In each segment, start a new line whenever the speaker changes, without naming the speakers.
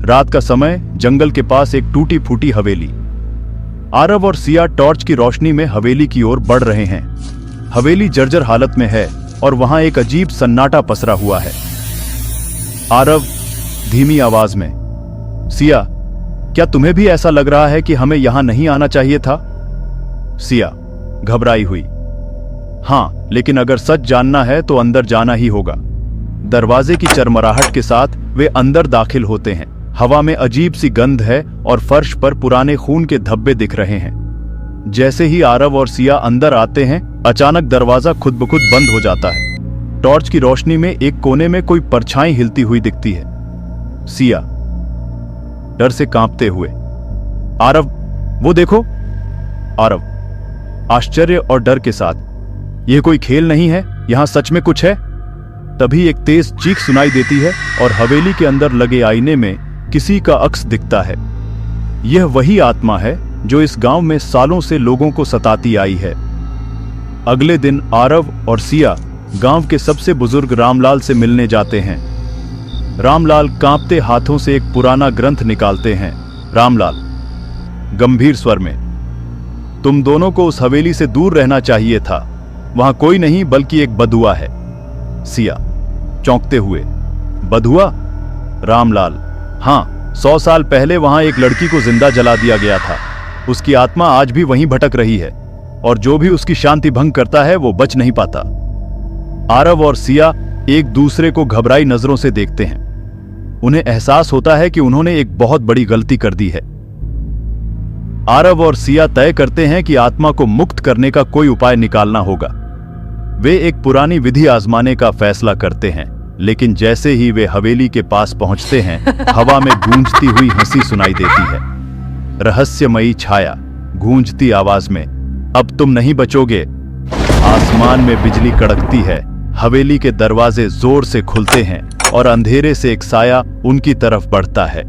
रात का समय, जंगल के पास एक टूटी फूटी हवेली। आरव और सिया टॉर्च की रोशनी में हवेली की ओर बढ़ रहे हैं। हवेली जर्जर हालत में है और वहां एक अजीब सन्नाटा पसरा हुआ है। आरव धीमी आवाज में, सिया, क्या तुम्हें भी ऐसा लग रहा है कि हमें यहां नहीं आना चाहिए था? सिया घबराई हुई, हां, लेकिन अगर सच जानना है तो अंदर जाना ही होगा। दरवाजे की चरमराहट के साथ वे अंदर दाखिल होते हैं। हवा में अजीब सी गंध है और फर्श पर पुराने खून के धब्बे दिख रहे हैं। जैसे ही आरव और सिया अंदर आते हैं, अचानक दरवाजा खुद ब खुद बंद हो जाता है। टॉर्च की रोशनी में एक कोने में कोई परछाई हिलती हुई दिखती है। सिया डर से कांपते हुए, आरव, वो देखो। आरव आश्चर्य और डर के साथ, यह कोई खेल नहीं है, यहां सच में कुछ है। तभी एक तेज चीख सुनाई देती है और हवेली के अंदर लगे आईने में किसी का अक्स दिखता है। यह वही आत्मा है जो इस गांव में सालों से लोगों को सताती आई है। अगले दिन आरव और सिया गांव के सबसे बुजुर्ग रामलाल से मिलने जाते हैं। रामलाल कांपते हाथों से एक पुराना ग्रंथ निकालते हैं। रामलाल गंभीर स्वर में, तुम दोनों को उस हवेली से दूर रहना चाहिए था, वहां कोई नहीं बल्कि एक बधुआ है। सिया चौंकते हुए, बधुआ? रामलाल, हां, 100 साल पहले वहां एक लड़की को जिंदा जला दिया गया था। उसकी आत्मा आज भी वहीं भटक रही है और जो भी उसकी शांति भंग करता है वो बच नहीं पाता। आरव और सिया एक दूसरे को घबराई नजरों से देखते हैं। उन्हें एहसास होता है कि उन्होंने एक बहुत बड़ी गलती कर दी है। आरव और सिया तय करते हैं कि आत्मा को मुक्त करने का कोई उपाय निकालना होगा। वे एक पुरानी विधि आजमाने का फैसला करते हैं, लेकिन जैसे ही वे हवेली के पास पहुंचते हैं, हवा में गूंजती हुई हंसी सुनाई देती है। रहस्यमयी छाया, गूंजती आवाज में, अब तुम नहीं बचोगे। आसमान में बिजली कड़कती है, हवेली के दरवाजे जोर से खुलते हैं और अंधेरे से एक साया उनकी तरफ बढ़ता है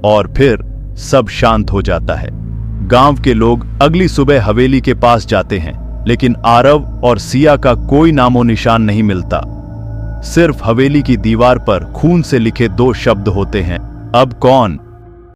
और फिर सब शांत हो जाता है। गांव के लोग अगली सुबह हवेली के पास जाते हैं, लेकिन आरव और सिया का कोई नामो निशान नहीं मिलता। सिर्फ हवेली की दीवार पर खून से लिखे 2 शब्द होते हैं, अब कौन